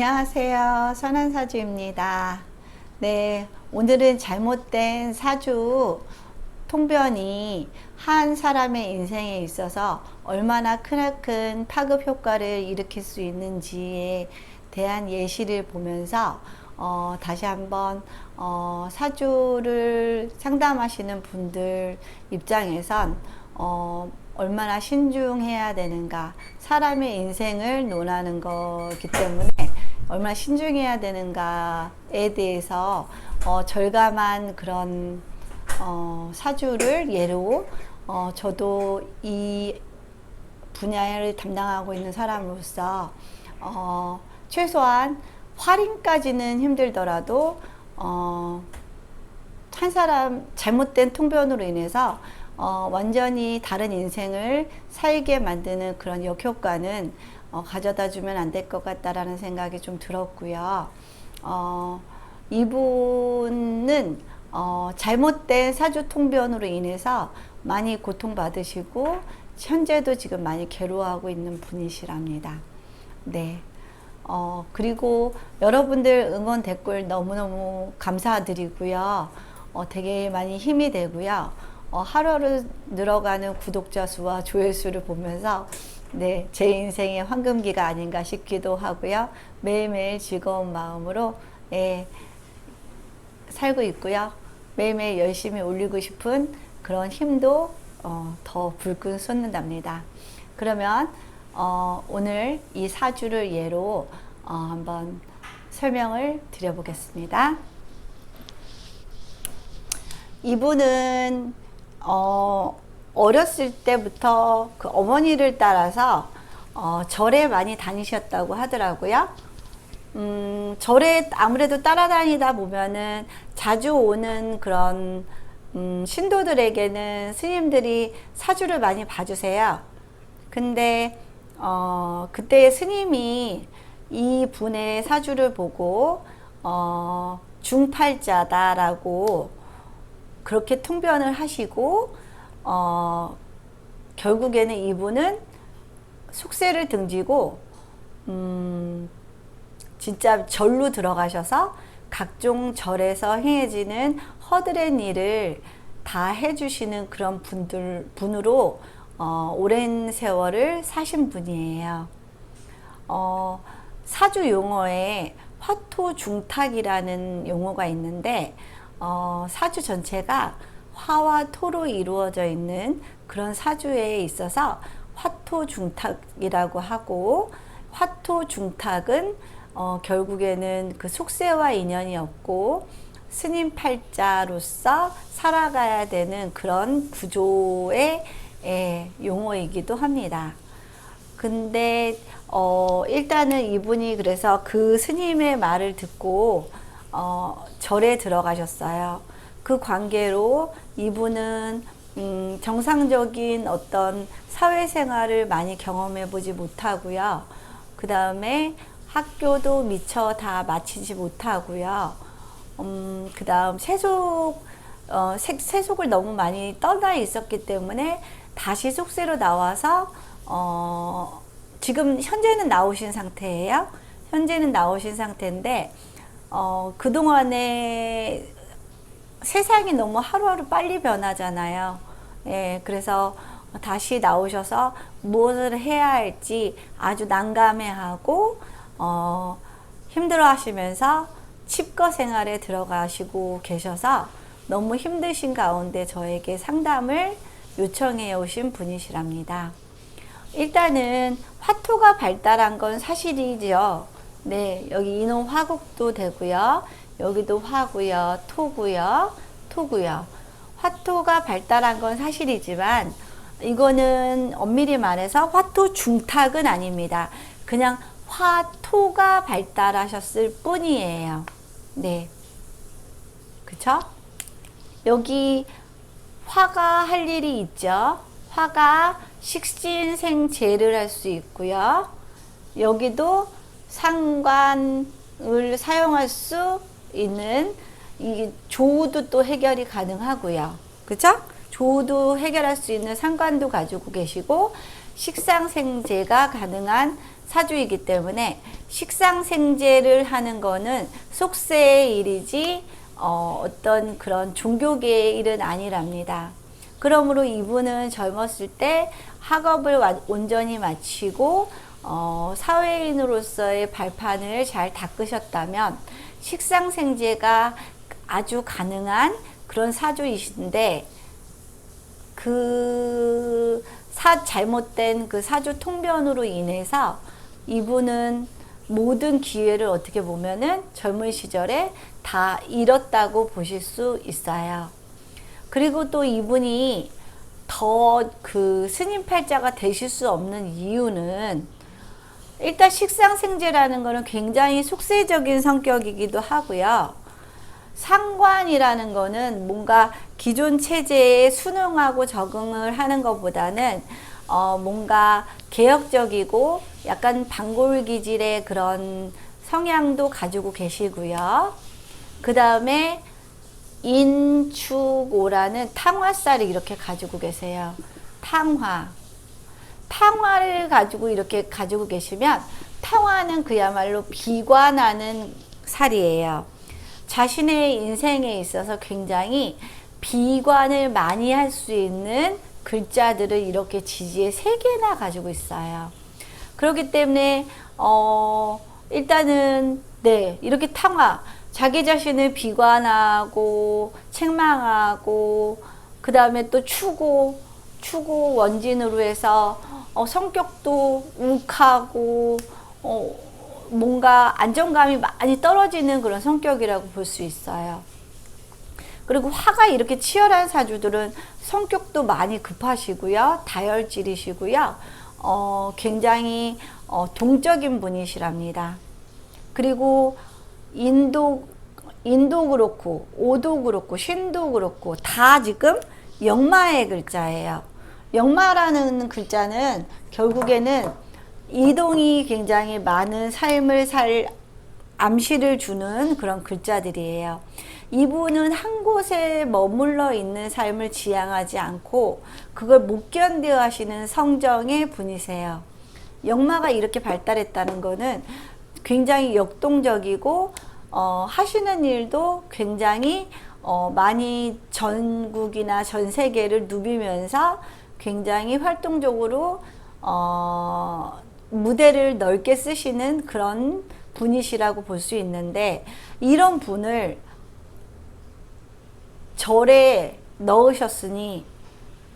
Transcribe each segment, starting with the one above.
안녕하세요. 선한사주입니다. 네, 오늘은 잘못된 사주 통변이 한 사람의 인생에 있어서 얼마나 크나큰 파급 효과를 일으킬 수 있는지에 대한 예시를 보면서 다시 한번 사주를 상담하시는 분들 입장에선 얼마나 신중해야 되는가, 사람의 인생을 논하는 거기 때문에 얼마나 신중해야 되는가에 대해서 절감한 그런 사주를 예로 저도 이 분야를 담당하고 있는 사람으로서 최소한 활인까지는 힘들더라도 한 사람 잘못된 통변으로 인해서 완전히 다른 인생을 살게 만드는 그런 역효과는 가져다 주면 안 될 것 같다라는 생각이 좀 들었고요. 이분은 잘못된 사주 통변으로 인해서 많이 고통받으시고 현재도 지금 많이 괴로워하고 있는 분이시랍니다. 네. 그리고 여러분들 응원 댓글 너무너무 감사드리고요. 되게 많이 힘이 되고요. 하루하루 늘어가는 구독자 수와 조회수를 보면서 네, 제 인생의 황금기가 아닌가 싶기도 하고요. 매일매일 즐거운 마음으로 살고 있고요. 매일매일 열심히 올리고 싶은 그런 힘도 더 불끈 솟는답니다. 그러면 오늘 이 사주를 예로 한번 설명을 드려보겠습니다. 이분은 어렸을 때부터 그 어머니를 따라서 절에 많이 다니셨다고 하더라고요. 절에 아무래도 따라다니다 보면은 자주 오는 그런 신도들에게는 스님들이 사주를 많이 봐주세요. 근데 그때 스님이 이 분의 사주를 보고 중팔자다라고 그렇게 통변을 하시고 결국에는 이분은 속세를 등지고 진짜 절로 들어가셔서 각종 절에서 행해지는 허드렛 일을 다 해주시는 그런 분으로 오랜 세월을 사신 분이에요. 사주 용어에 화토중탁이라는 용어가 있는데 사주 전체가 화와 토로 이루어져 있는 그런 사주에 있어서 화토중탁이라고 하고, 화토중탁은 결국에는 그 속세와 인연이 없고 스님 팔자로서 살아가야 되는 그런 구조의 용어이기도 합니다. 근데 일단은 이분이 그래서 그 스님의 말을 듣고 절에 들어가셨어요. 그 관계로 이분은 정상적인 어떤 사회생활을 많이 경험해 보지 못하고요. 그 다음에 학교도 미처 다 마치지 못하고요. 그 다음 세속을 너무 많이 떠나 있었기 때문에 다시 속세로 나와서 지금 현재는 나오신 상태예요. 현재는 나오신 상태인데 그동안에 세상이 너무 하루하루 빨리 변하잖아요. 예, 그래서 다시 나오셔서 무엇을 해야 할지 아주 난감해하고 힘들어 하시면서 칩거 생활에 들어가시고 계셔서 너무 힘드신 가운데 저에게 상담을 요청해 오신 분이시랍니다. 일단은 화토가 발달한 건 사실이죠. 네, 여기 인호 화국도 되고요. 여기도 화고요, 토고요, 토고요. 화토가 발달한 건 사실이지만 이거는 엄밀히 말해서 화토 중탁은 아닙니다. 그냥 화토가 발달하셨을 뿐이에요. 네, 그쵸? 여기 화가 할 일이 있죠. 화가 식신생재를 할 수 있고요. 여기도 상관을 사용할 수 있는 이 조우도 또 해결이 가능하고요. 그죠? 조우도 해결할 수 있는 상관도 가지고 계시고 식상생재가 가능한 사주이기 때문에 식상생제를 하는 거는 속세의 일이지 어떤 그런 종교계의 일은 아니랍니다. 그러므로 이분은 젊었을 때 학업을 온전히 마치고 사회인으로서의 발판을 잘 닦으셨다면 식상생제가 아주 가능한 그런 사주이신데, 잘못된 그 사주 통변으로 인해서 이분은 모든 기회를 어떻게 보면은 젊은 시절에 다 잃었다고 보실 수 있어요. 그리고 또 이분이 더 그 스님 팔자가 되실 수 없는 이유는, 일단 식상생제라는 거는 굉장히 속세적인 성격이기도 하고요. 상관이라는 거는 뭔가 기존 체제에 순응하고 적응을 하는 것보다는 뭔가 개혁적이고 약간 반골 기질의 그런 성향도 가지고 계시고요. 그 다음에 인축오라는 탕화살을 이렇게 가지고 계세요. 탕화를 가지고 이렇게 가지고 계시면, 탕화는 그야말로 비관하는 살이에요. 자신의 인생에 있어서 굉장히 비관을 많이 할 수 있는 글자들을 이렇게 지지에 3개나 가지고 있어요. 그렇기 때문에 일단은 이렇게 탕화, 자기 자신을 비관하고 책망하고, 그 다음에 또 추고 원진으로 해서 성격도 욱하고 뭔가 안정감이 많이 떨어지는 그런 성격이라고 볼 수 있어요. 그리고 화가 이렇게 치열한 사주들은 성격도 많이 급하시고요, 다혈질이시고요, 굉장히 동적인 분이시랍니다. 그리고 인도 그렇고 오도 그렇고 신도 그렇고 다 지금 역마의 글자예요. 역마라는 글자는 결국에는 이동이 굉장히 많은 삶을 살 암시를 주는 그런 글자들이에요. 이분은 한 곳에 머물러 있는 삶을 지향하지 않고 그걸 못 견뎌 하시는 성정의 분이세요. 역마가 이렇게 발달했다는 거는 굉장히 역동적이고 하시는 일도 굉장히 많이 전국이나 전 세계를 누비면서 굉장히 활동적으로 무대를 넓게 쓰시는 그런 분이시라고 볼 수 있는데, 이런 분을 절에 넣으셨으니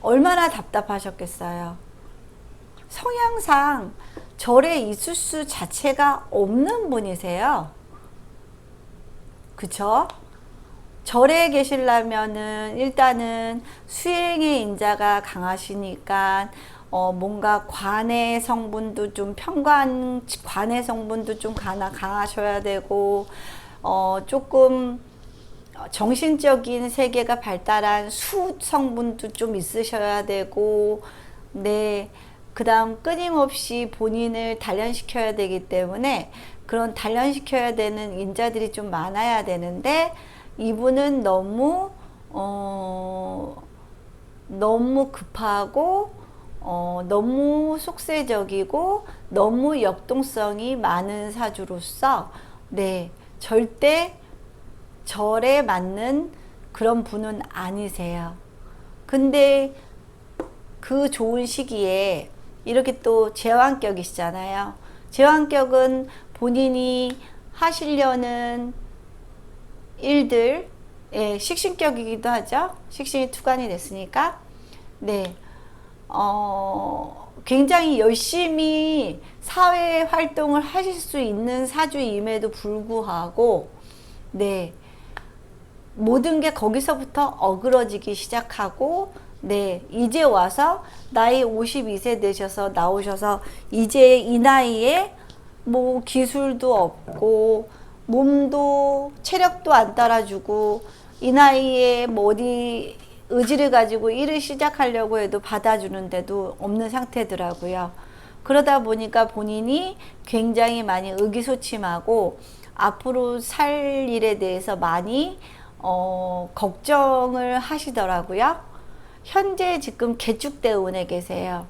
얼마나 답답하셨겠어요. 성향상 절에 있을 수 자체가 없는 분이세요. 그쵸? 절에 계시려면은 일단은 수행의 인자가 강하시니까 뭔가 관의 성분도 좀 관의 성분도 좀 강하셔야 되고, 조금 정신적인 세계가 발달한 수 성분도 좀 있으셔야 되고, 그 다음 끊임없이 본인을 단련시켜야 되기 때문에 그런 단련시켜야 되는 인자들이 좀 많아야 되는데, 이분은 너무 급하고 너무 속세적이고 너무 역동성이 많은 사주로서 절대 절에 맞는 그런 분은 아니세요. 근데 그 좋은 시기에 이렇게 또 제왕격이시잖아요. 제왕격은 본인이 하시려는 일들, 식신격이기도 하죠. 식신이 투관이 됐으니까. 굉장히 열심히 사회 활동을 하실 수 있는 사주임에도 불구하고, 모든 게 거기서부터 어그러지기 시작하고, 이제 와서 나이 52세 되셔서 나오셔서 이제 이 나이에 뭐 기술도 없고 몸도 체력도 안 따라주고, 이 나이에 뭐 어디 의지를 가지고 일을 시작하려고 해도 받아주는데도 없는 상태더라고요. 그러다 보니까 본인이 굉장히 많이 의기소침하고 앞으로 살 일에 대해서 많이 걱정을 하시더라고요. 현재 지금 개축대운에 계세요.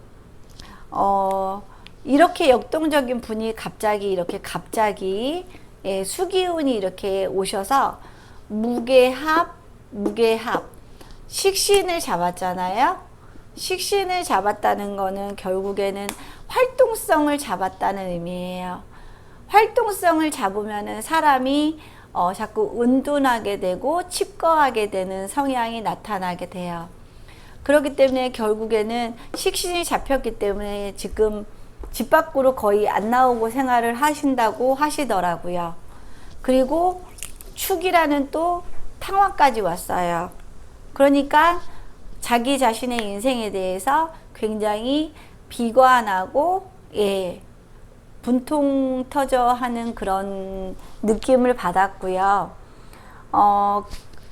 이렇게 역동적인 분이 갑자기 예, 수기운이 이렇게 오셔서 무게합 식신을 잡았잖아요. 식신을 잡았다는 거는 결국에는 활동성을 잡았다는 의미예요. 활동성을 잡으면은 사람이 자꾸 은둔하게 되고 칩거하게 되는 성향이 나타나게 돼요. 그렇기 때문에 결국에는 식신이 잡혔기 때문에 지금 집 밖으로 거의 안 나오고 생활을 하신다고 하시더라고요. 그리고 축이라는 또 탕화까지 왔어요. 그러니까 자기 자신의 인생에 대해서 굉장히 비관하고 예, 분통 터져 하는 그런 느낌을 받았고요.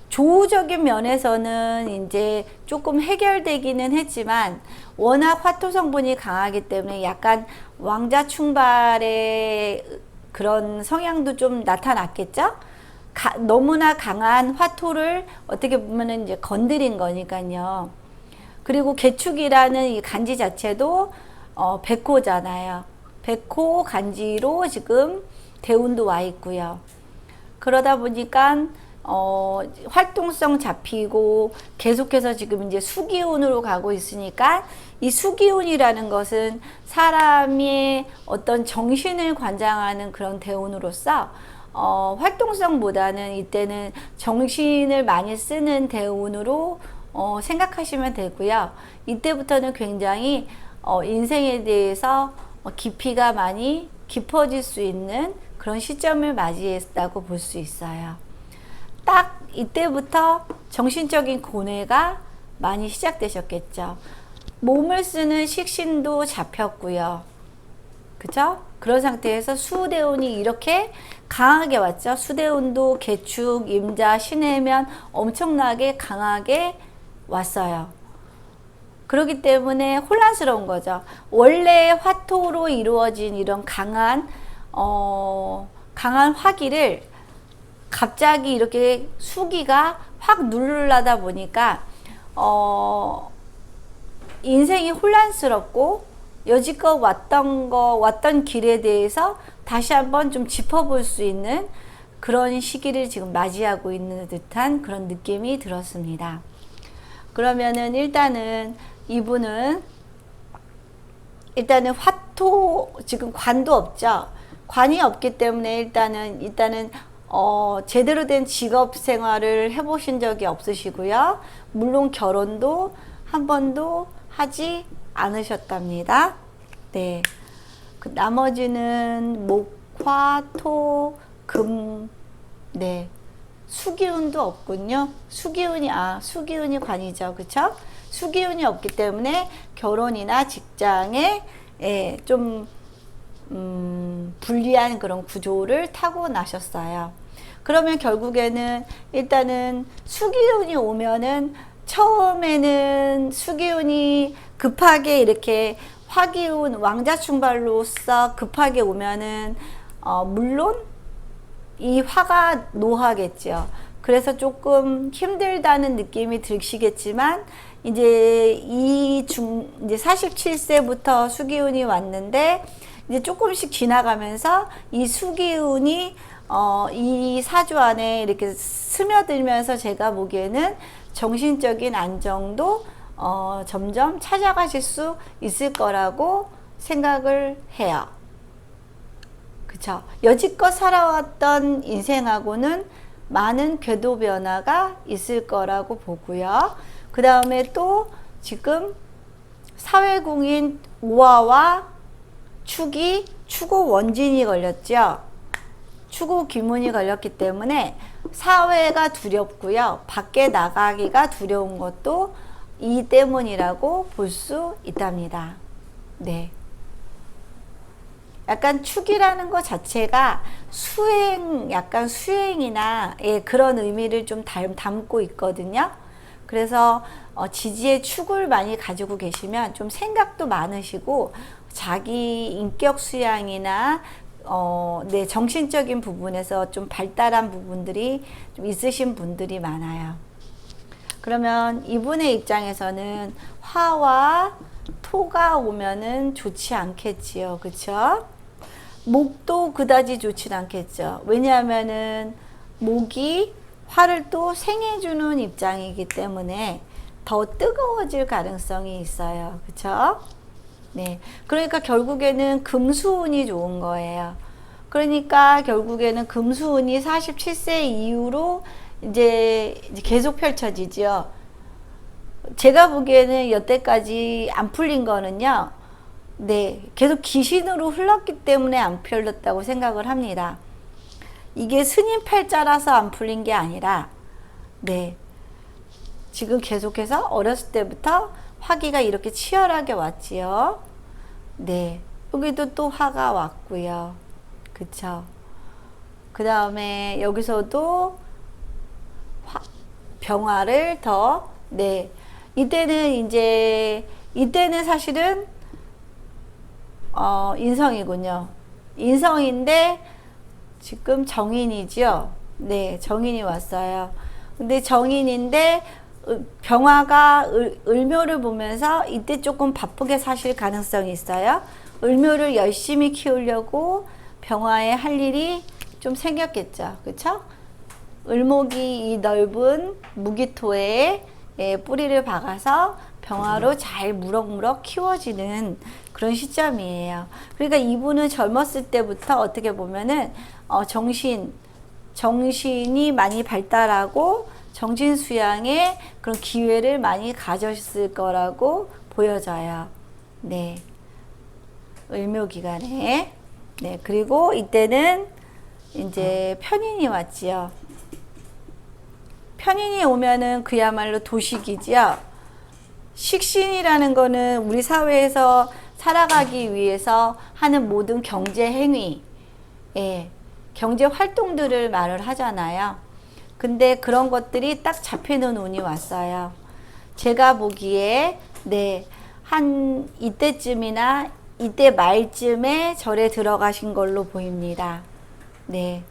조우적인 면에서는 이제 조금 해결되기는 했지만 워낙 화토 성분이 강하기 때문에 약간 왕자 충발의 그런 성향도 좀 나타났겠죠? 너무나 강한 화토를 어떻게 보면은 이제 건드린 거니까요. 그리고 개축이라는 이 간지 자체도 백호잖아요. 백호 간지로 지금 대운도 와 있고요. 그러다 보니까 활동성 잡히고 계속해서 지금 이제 수기운으로 가고 있으니까 이 수기운이라는 것은 사람의 어떤 정신을 관장하는 그런 대운으로서 활동성보다는 이때는 정신을 많이 쓰는 대운으로 생각하시면 되고요. 이때부터는 굉장히 인생에 대해서 깊이가 많이 깊어질 수 있는 그런 시점을 맞이했다고 볼 수 있어요. 딱 이때부터 정신적인 고뇌가 많이 시작되셨겠죠. 몸을 쓰는 식신도 잡혔고요. 그죠? 그런 상태에서 수대운이 이렇게 강하게 왔죠. 수대운도 개축, 임자, 신해면 엄청나게 강하게 왔어요. 그렇기 때문에 혼란스러운 거죠. 원래 화토로 이루어진 이런 강한 화기를 갑자기 이렇게 수기가 확 누르려다 보니까 인생이 혼란스럽고 여지껏 왔던 길에 대해서 다시 한번 좀 짚어볼 수 있는 그런 시기를 지금 맞이하고 있는 듯한 그런 느낌이 들었습니다. 그러면은 일단은 이분은 화토 지금 관도 없죠. 관이 없기 때문에 일단은 제대로 된 직업 생활을 해보신 적이 없으시고요. 물론 결혼도 한 번도 하지 않으셨답니다. 네. 나머지는 목, 화, 토, 금, 네. 수기운도 없군요. 수기운이 관이죠. 그쵸? 수기운이 없기 때문에 결혼이나 직장에 좀 불리한 그런 구조를 타고 나셨어요. 그러면 결국에는 일단은 수기운이 오면은 처음에는 수기운이 급하게 이렇게 화기운 왕자 충발로서 급하게 오면은 물론 이 화가 노하겠죠. 그래서 조금 힘들다는 느낌이 드시겠지만 이제 이제 47세부터 수기운이 왔는데 이제 조금씩 지나가면서 이 수기운이 이 사주 안에 이렇게 스며들면서 제가 보기에는 정신적인 안정도 점점 찾아가실 수 있을 거라고 생각을 해요. 그쵸? 여지껏 살아왔던 인생하고는 많은 궤도 변화가 있을 거라고 보고요. 그 다음에 또 지금 사회궁인 오화와 축이 추고 원진이 걸렸죠. 추고 기문이 걸렸기 때문에 사회가 두렵고요. 밖에 나가기가 두려운 것도 이 때문이라고 볼 수 있답니다. 네. 약간 축이라는 것 자체가 약간 수행이나 그런 의미를 좀 담고 있거든요. 그래서 지지의 축을 많이 가지고 계시면 좀 생각도 많으시고 자기 인격 수양이나 네, 정신적인 부분에서 좀 발달한 부분들이 좀 있으신 분들이 많아요. 그러면 이분의 입장에서는 화와 토가 오면은 좋지 않겠지요. 그쵸? 목도 그다지 좋진 않겠죠. 왜냐하면은 목이 화를 또 생해주는 입장이기 때문에 더 뜨거워질 가능성이 있어요. 그쵸? 네. 그러니까 결국에는 금수운이 좋은 거예요. 그러니까 결국에는 금수운이 47세 이후로 이제 계속 펼쳐지죠. 제가 보기에는 여태까지 안 풀린 거는요. 네. 계속 귀신으로 흘렀기 때문에 안 풀렸다고 생각을 합니다. 이게 스님 팔자라서 안 풀린 게 아니라, 네. 지금 계속해서 어렸을 때부터 화기가 이렇게 치열하게 왔지요. 네. 여기도 또 화가 왔고요. 그쵸. 그 다음에 여기서도 병화를 더, 네. 이때는 사실은, 인성이군요. 인성인데, 지금 정인이죠. 네, 정인이 왔어요. 근데 정인인데, 병화가 을묘를 보면서 이때 조금 바쁘게 사실 가능성이 있어요. 을묘를 열심히 키우려고 병화에 할 일이 좀 생겼겠죠. 그쵸? 을목이 이 넓은 무기토에 뿌리를 박아서 병화로 잘 무럭무럭 키워지는 그런 시점이에요. 그러니까 이분은 젊었을 때부터 어떻게 보면은 정신이 많이 발달하고 정신 수양에 그런 기회를 많이 가졌을 거라고 보여져요. 네. 을묘 기간에. 네. 그리고 이때는 이제 편인이 왔지요. 편인이 오면은 그야말로 도식이지요. 식신이라는 거는 우리 사회에서 살아가기 위해서 하는 모든 경제 행위, 경제 활동들을 말을 하잖아요. 근데 그런 것들이 딱 잡히는 운이 왔어요. 제가 보기에, 네, 한 이때쯤이나 이때 말쯤에 절에 들어가신 걸로 보입니다. 네.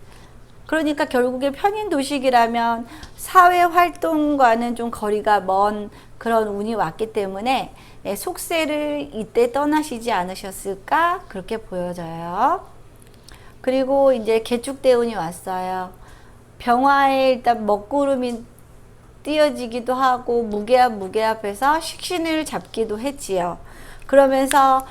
그러니까 결국에 편인도식이라면 사회 활동과는 좀 거리가 먼 그런 운이 왔기 때문에 속세를 이때 떠나시지 않으셨을까 그렇게 보여져요. 그리고 이제 개축대운이 왔어요. 병화에 일단 먹구름이 띄어지기도 하고 무게합해서 식신을 잡기도 했지요. 그러면서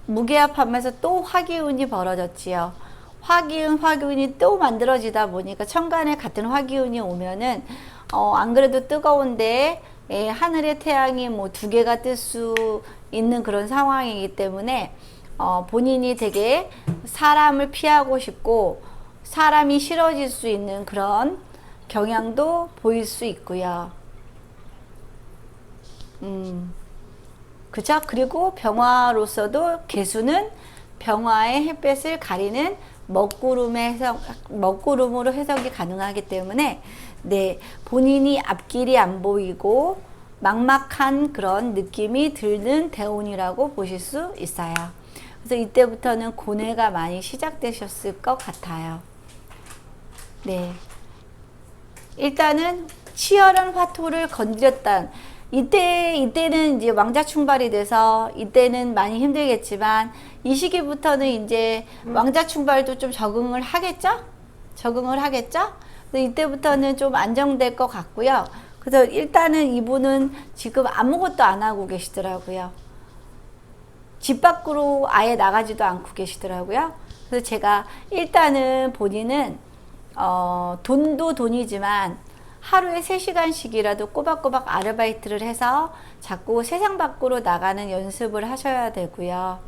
무게합하면서 또 화기운이 벌어졌지요. 화기운이 또 만들어지다 보니까 천간에 같은 화기운이 오면은 안 그래도 뜨거운데 하늘의 태양이 뭐 두 개가 뜰 수 있는 그런 상황이기 때문에 본인이 되게 사람을 피하고 싶고 사람이 싫어질 수 있는 그런 경향도 보일 수 있고요. 그죠? 그리고 병화로서도 개수는 병화의 햇볕을 가리는 먹구름으로 해석이 가능하기 때문에 네, 본인이 앞길이 안 보이고 막막한 그런 느낌이 드는 대운이라고 보실 수 있어요. 그래서 이때부터는 고뇌가 많이 시작되셨을 것 같아요. 네. 일단은 치열한 화토를 건드렸던 이때는 이제 왕자 충발이 돼서 이때는 많이 힘들겠지만 이 시기부터는 이제 왕자 충발도 좀 적응을 하겠죠? 이때부터는 좀 안정될 것 같고요. 그래서 일단은 이분은 지금 아무것도 안 하고 계시더라고요. 집 밖으로 아예 나가지도 않고 계시더라고요. 그래서 제가 일단은 본인은 돈도 돈이지만 하루에 3시간씩이라도 꼬박꼬박 아르바이트를 해서 자꾸 세상 밖으로 나가는 연습을 하셔야 되고요.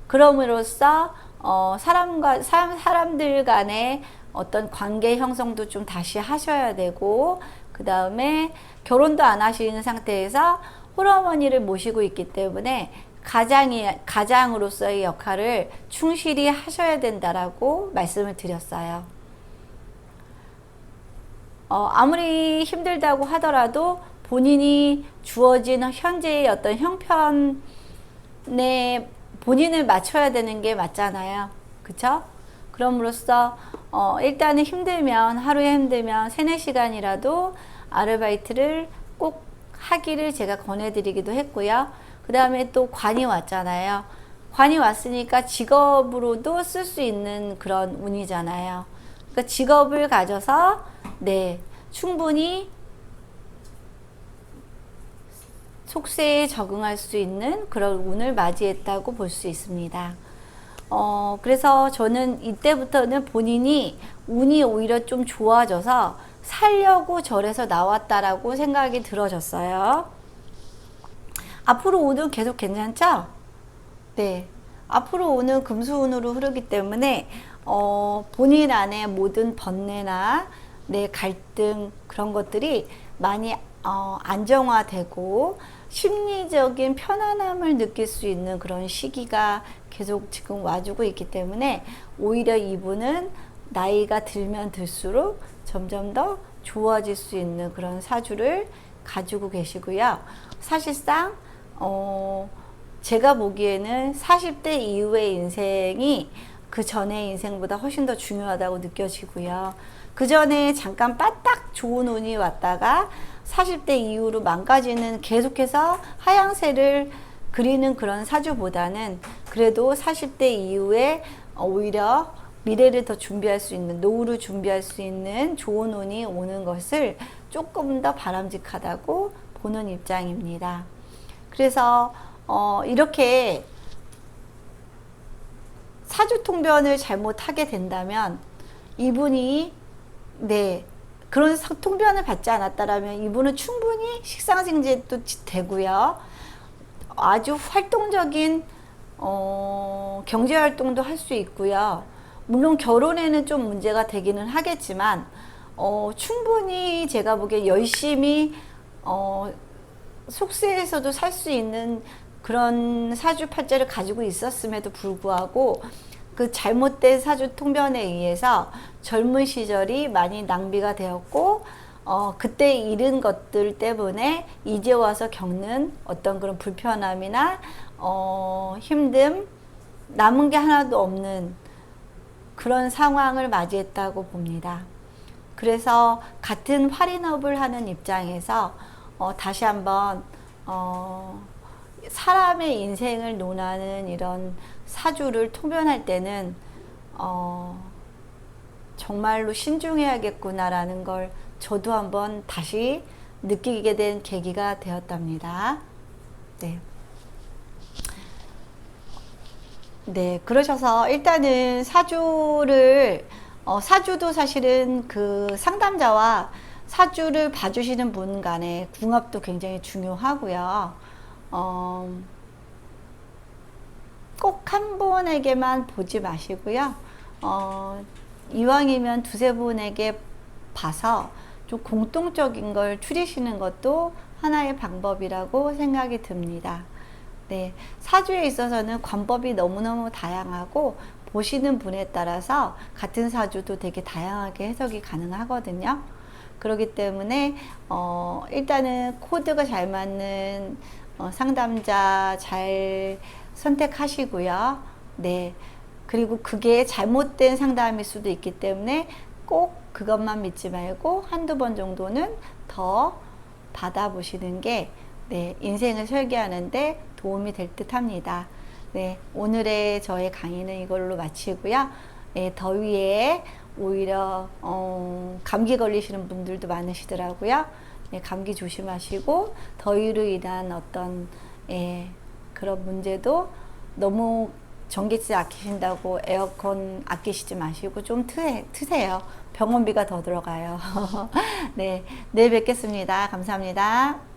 그럼으로써 사람들 간의 어떤 관계 형성도 좀 다시 하셔야 되고, 그 다음에 결혼도 안 하시는 상태에서 홀어머니를 모시고 있기 때문에 가장으로서의 역할을 충실히 하셔야 된다라고 말씀을 드렸어요. 아무리 힘들다고 하더라도 본인이 주어진 현재의 어떤 형편에 본인을 맞춰야 되는 게 맞잖아요. 그쵸? 그럼으로써 일단은 하루에 힘들면 3-4시간이라도 아르바이트를 꼭 하기를 제가 권해드리기도 했고요. 그 다음에 또 관이 왔잖아요. 관이 왔으니까 직업으로도 쓸 수 있는 그런 운이잖아요. 그러니까 직업을 가져서 네, 충분히 속세에 적응할 수 있는 그런 운을 맞이했다고 볼 수 있습니다. 그래서 저는 이때부터는 본인이 운이 오히려 좀 좋아져서 살려고 절에서 나왔다라고 생각이 들어졌어요. 앞으로 운은 계속 괜찮죠? 네. 앞으로 운은 금수운으로 흐르기 때문에 본인 안에 모든 번뇌나 네, 갈등 그런 것들이 많이 안정화되고 심리적인 편안함을 느낄 수 있는 그런 시기가 계속 지금 와주고 있기 때문에 오히려 이분은 나이가 들면 들수록 점점 더 좋아질 수 있는 그런 사주를 가지고 계시고요. 사실상 제가 보기에는 40대 이후의 인생이 그 전의 인생보다 훨씬 더 중요하다고 느껴지고요. 그 전에 잠깐 빠딱 좋은 운이 왔다가 40대 이후로 망가지는 계속해서 하향세를 그리는 그런 사주보다는 그래도 40대 이후에 오히려 미래를 더 준비할 수 있는, 노후를 준비할 수 있는 좋은 운이 오는 것을 조금 더 바람직하다고 보는 입장입니다. 그래서 이렇게 사주통변을 잘못하게 된다면 이분이 네, 그런 통변을 받지 않았다라면 이분은 충분히 식상생제도 되고요. 아주 활동적인 경제활동도 할 수 있고요. 물론 결혼에는 좀 문제가 되기는 하겠지만 충분히 제가 보기에 열심히 속세에서도 살 수 있는 그런 사주팔자를 가지고 있었음에도 불구하고 그 잘못된 사주 통변에 의해서 젊은 시절이 많이 낭비가 되었고 그때 잃은 것들 때문에 이제 와서 겪는 어떤 그런 불편함이나 힘듦, 남은 게 하나도 없는 그런 상황을 맞이했다고 봅니다. 그래서 같은 활인업을 하는 입장에서 다시 한번 사람의 인생을 논하는 이런 사주를 통변할 때는 정말로 신중해야겠구나라는 걸 저도 한번 다시 느끼게 된 계기가 되었답니다. 네. 네, 그러셔서 일단은 사주를 사주도 사실은 그 상담자와 사주를 봐주시는 분 간의 궁합도 굉장히 중요하고요. 꼭 한 분에게만 보지 마시고요. 이왕이면 두세 분에게 봐서 좀 공통적인 걸 추리시는 것도 하나의 방법이라고 생각이 듭니다. 네, 사주에 있어서는 관법이 너무너무 다양하고 보시는 분에 따라서 같은 사주도 되게 다양하게 해석이 가능하거든요. 그렇기 때문에 일단은 코드가 잘 맞는 상담자 잘 선택하시고요. 네, 그리고 그게 잘못된 상담일 수도 있기 때문에 꼭 그것만 믿지 말고 한두 번 정도는 더 받아보시는 게 네, 인생을 설계하는데 도움이 될 듯 합니다. 네, 오늘의 저의 강의는 이걸로 마치고요. 네, 더위에 오히려 감기 걸리시는 분들도 많으시더라고요. 네, 감기 조심하시고 더위로 인한 어떤 그런 문제도 너무 전기세 아끼신다고 에어컨 아끼시지 마시고 좀 트세요. 병원비가 더 들어가요. 네, 내일 뵙겠습니다. 감사합니다.